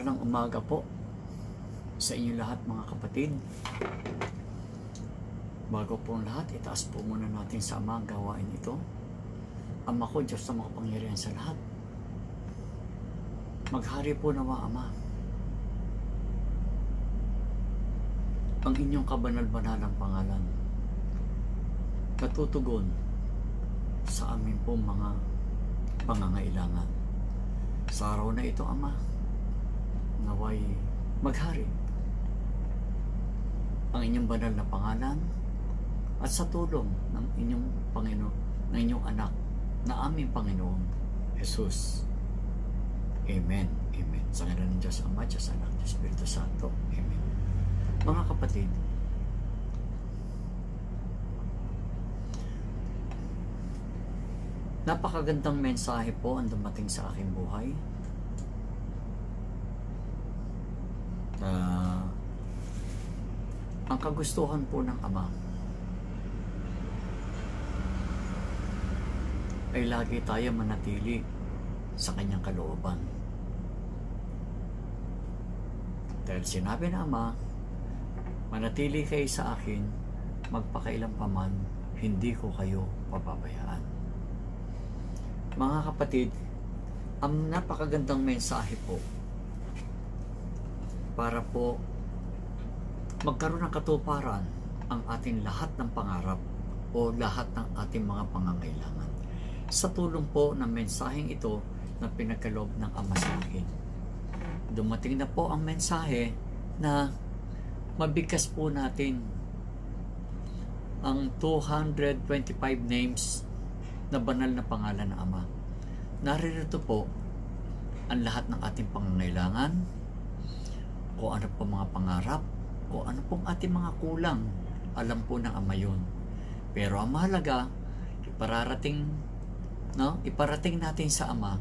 Mapagpalang umaga po sa inyo lahat mga kapatid. Bago po ang lahat, itaas po muna natin sa Ama ang gawain ito. Ama ko, Diyos na makapangyarihan sa lahat. Maghari po nawa, Ama, ang inyong kabanal-banalang pangalan, natutugon sa amin po mga pangangailangan. Sa araw na ito, Ama, naway maghari ang inyong banal na pangalan at sa tulong ng inyong Panginoon, ng inyong anak na aming Panginoon Jesus. Amen. Amen. Sa ngalan ng Diyos Ama, Diyos Anak, Diyos Espiritu Santo. Amen. Mga kapatid, napakagandang mensahe po ang dumating sa aking buhay. Ang kagustuhan po ng Ama ay lagi tayo manatili sa kanyang kalooban. Dahil sinabi ng Ama, manatili kayo sa akin, magpakailan pa man, hindi ko kayo pababayaan. Mga kapatid, ang napakagandang mensahe po para po magkaroon ng katuparan ang ating lahat ng pangarap o lahat ng ating mga pangangailangan. Sa tulong po ng mensaheng ito na pinagkaloob ng Ama sa akin. Dumating na po ang mensahe na mabigkas po natin ang 225 names na banal na pangalan ng Ama. Naririto po ang lahat ng ating pangangailangan, kung ano po mga pangarap, kung ano pong ating mga kulang, alam po ng Ama yun. Pero ang mahalaga, iparating natin sa Ama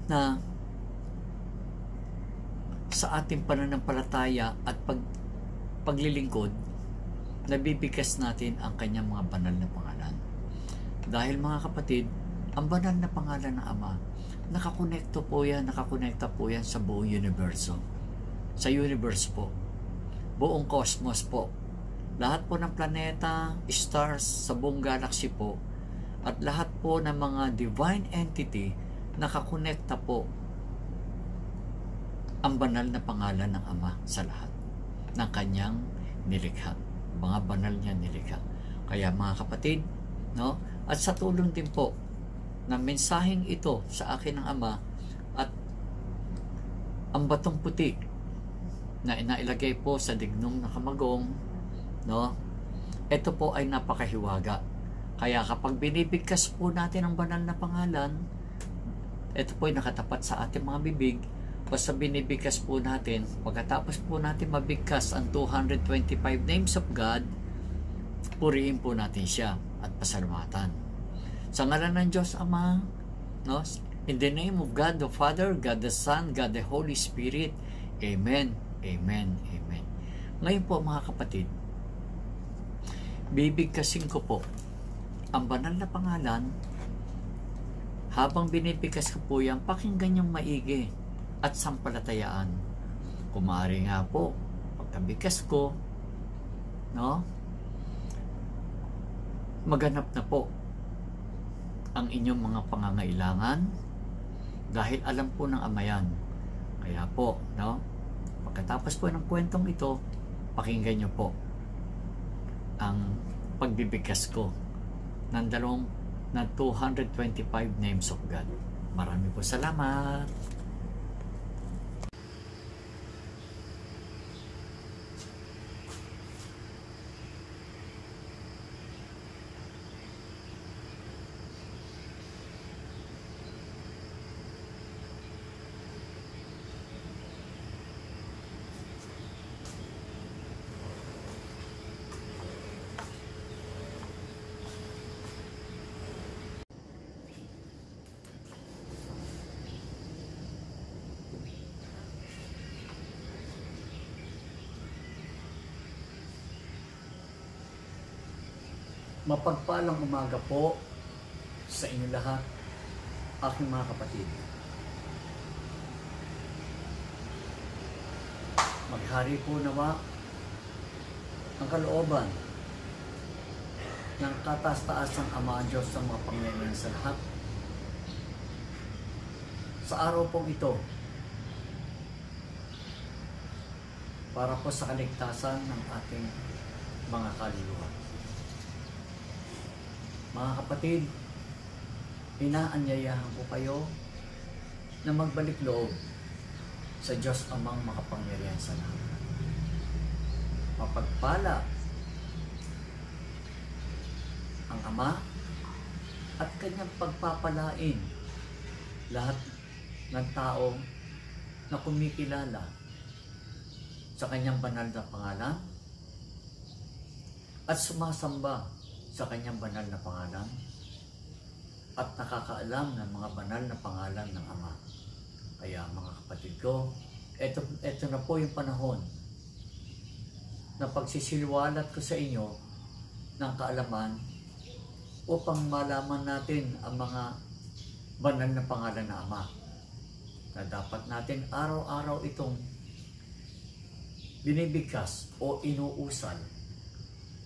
na sa ating pananampalataya at paglilingkod, nabibigkas natin ang kanyang mga banal na pangalan. Dahil mga kapatid, ang banal na pangalan ng Ama, nakakonekta po yan sa buong universo. Sa universe po, buong cosmos po, lahat po ng planeta, stars sa buong galaxy po, at lahat po ng mga divine entity, nakakonekta po ang banal na pangalan ng Ama sa lahat ng kanyang nilikha, mga banal niya nilikha. Kaya mga kapatid, at sa tulong din po ng mensaheng ito sa akin ng Ama at ang batong puti na inailagay po sa dignum na kamagong, ito po ay napakahiwaga. Kaya kapag binibigkas po natin ang banal na pangalan, ito po ay nakatapat sa ating mga bibig. Basta binibigkas po natin, pagkatapos po natin mabigkas ang 225 names of God, purihin po natin siya at pasalamatan. Sa ngalan ng Diyos Ama, in the name of God the Father, God the Son, God the Holy Spirit. Amen. Amen. Amen. Ngayon po mga kapatid, bibigkasin ko po ang banal na pangalan. Habang binibigkas ko po yan, pakinggan yung maigi at sampalatayaan. Kung maaari nga po, pagkabigkas ko, maganap na po ang inyong mga pangangailangan dahil alam po ng Ama yan. Kaya po, pagkatapos po ng kwentong ito, pakinggan nyo po ang pagbibigkas ko ng 225 names of God. Marami po salamat. Mapagpalang umaga po sa inyo lahat, aking mga kapatid. Maghari po nawa ang kalooban ng kataas-taasang Ama ang Diyos ng mga pangyayari sa lahat. Sa araw pong ito, para po sa kaligtasan ng ating mga kaluluwa. Mga kapatid, inaanyayahan ko kayo na magbalik loob sa Diyos Amang makapangyarihan sa lahat. Mapagpala ang Ama at kanyang pagpapalain lahat ng tao na kumikilala sa kanyang banal na pangalan at sumasamba sa kanyang banal na pangalan at nakakaalam ng mga banal na pangalan ng Ama. Kaya mga kapatid ko, ito na po yung panahon na pagsisilwalat ko sa inyo ng kaalaman upang malaman natin ang mga banal na pangalan ng Ama, na dapat natin araw-araw itong binibigkas o inuusal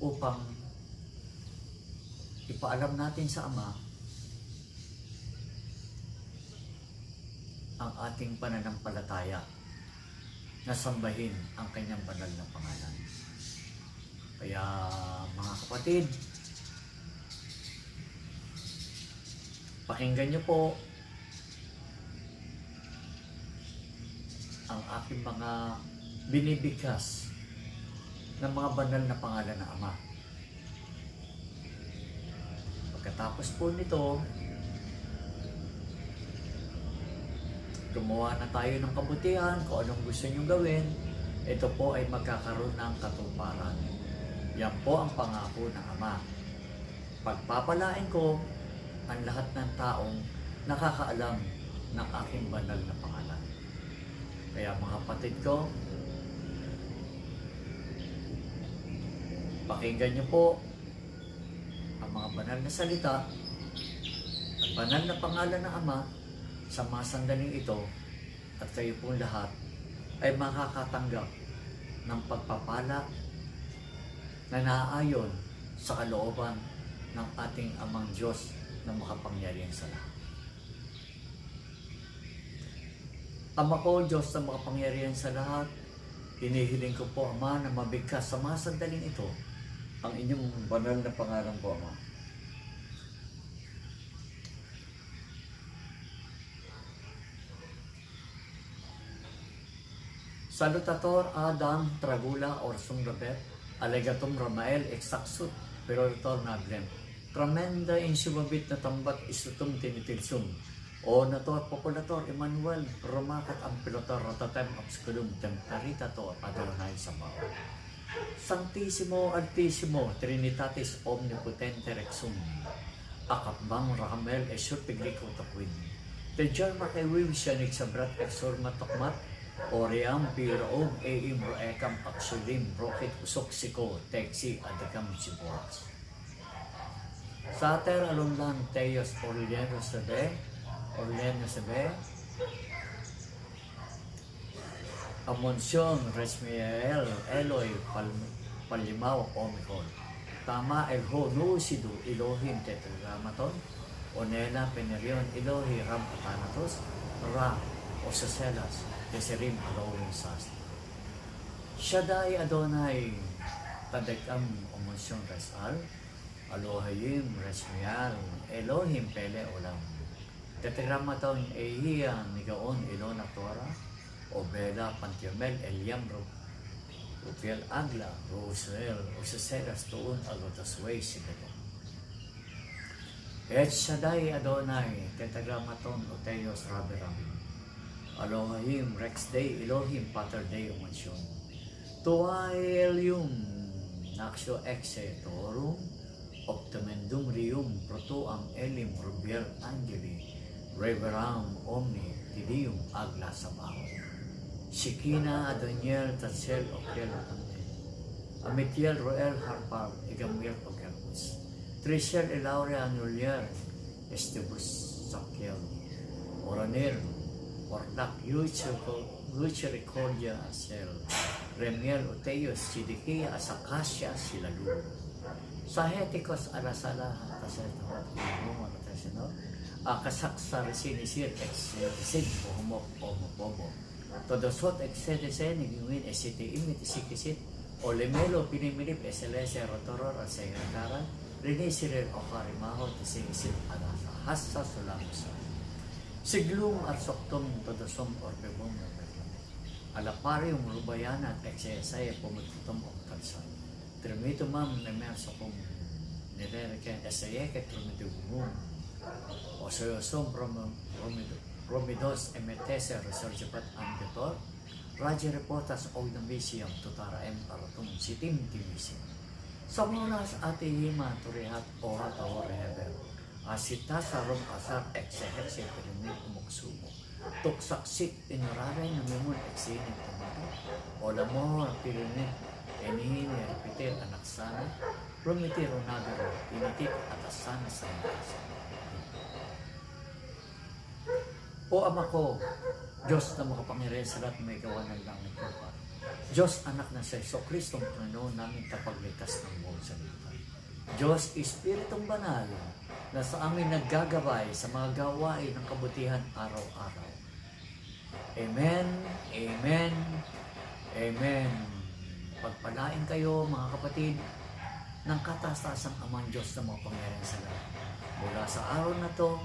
upang ipaalam natin sa Ama ang ating pananampalataya na sambahin ang kanyang banal na pangalan. Kaya mga kapatid, pakinggan niyo po ang aking mga binibigkas ng mga banal na pangalan ng Ama. Pagkatapos po nito, gumawa na tayo ng kabutihan kung anong gusto nyong gawin. Ito po ay magkakaroon ng katuparan. Yan po ang pangako ng Ama. Pagpapalain ko ang lahat ng taong nakakaalam ng aking banal na pangalan. Kaya mga kapatid ko, pakinggan niyo po ang mga banal na salita, ang banal na pangalan ng Ama sa mga sandaling ito, at kayo pong lahat ay makakatanggap ng pagpapala na naaayon sa kalooban ng ating Amang Diyos na makapangyarihan sa lahat. Ama ko, Diyos na makapangyarihan sa lahat, hinihiling ko po, Ama, na mabigkas sa mga sandaling ito ang inyong banal na pangalan po, Ama. Salutator Adam Tragula Orsum Robert, Alegatum Ramael Exaksut, Peroritor Naglem, Tremenda insubabit na tambat isutum tinitilsum, O nator populator Emmanuel, Romakat ang pilotor rotatem obsculum temperitator Adonai Sabaoth. Sanctissimo Altissimo Trinitatis Omnipotente Rexum, Akapbang Rahamel Esur Piglico Takwin, Tejar Makewim Sianik Sabrat Exor Matokmat, Oriam Piraog Eim Roekam Aksulim Rocket Usoksiko Texi Adagam Siboras. Sater Alumlan Teos Orleno Sabe, Amonsion Resmiel Eloy Palimaw Omicron, Tama Elho Nusidu Elohim Tetragrammaton, Onela Penerion Elohi Ram Atanatos, Ra Osaselas Deserim Alowin Sas, Shaddai Adonai Tadekam Omonsion Resal, Elohim Resmial Elohim Pele Olam, Tetragrammaton Ehia Nigaon Elona Torah, Obela Pantiamel Eliamro, Rupiel Agla, Rosel, Osaselas Tuun Alotasway Sibeto, Et Shaddai Adonai Tetragrammaton Oteos Raberam, Elohim Rex Day Elohim Pater Day Omansion, Tuaelium Naxio Exe Torum, Optimendum Rium Protoam Elim Rubiel Angeli, Reveram Omni Tidium Agla Sabaoth, Shikina Adoniel Tatsel Okel Amen, Amitiel Roel Harpal Igamiel Okelus, Trishel Elaurea Anulier Estebus Sakiel, Oranir Orlak Yuchericordia Asel, Remiel Uteos, Sidikia, Asakasya, Silalulo. Sa Hetikos, Arasala, Tasetahot, Kumumon, Tasino, Akasaksa, Resinisir, Exedisid, Pohumok, Pomopomo. Todosot, Exedisen, Niguin, Esiti, Imit, Sikisit, Olemelo, Pinimilip, Eselese, Rotoror, Asayagara, Rinisiril, Okarimaho, Tisisit, Adasa, Hassa, Sulamusa. Siglum, Arsoktum, Todosom, Orbebong, Alapari yung rubayan at eksesay pumututom o kalsan. Trimito mam na merso kong nirereken esayeke trumito gumum. O soyosom promidos emetese resurgipat ambitor. Raja reportas o namisiyam tutara paratum sitim timisim. Sa moras ati hima turihat o hataw reheber. Asita sa rom asar ekseherse perimit umuksumo. Tuksaksit inuraray na memon eksinit tumato. O lamo pirinit enihin repetir anak sana. Rumiti ronagaro initik atas sana sa makasa. O Ama ko, Diyos na makapangyarihan sa lahat may gawa ng langit ko pa. Diyos anak na sa Kristong Panginoon namin kapagligtas ng buong salita. Diyos Espiritong Banal na sa amin naggagabay sa mga gawain ng kabutihan araw-araw. Amen, Amen, Amen. Pagpalain kayo mga kapatid ng kataas-taasang Amang Diyos na makapangyarihan sa lahat. Mula sa araw na to,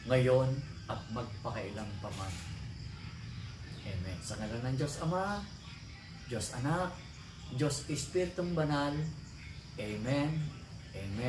ngayon at magpakailang paman. Amen. Sa ngalan ng Diyos Ama, Diyos Anak, Diyos Espiritong Banal. Amen, Amen.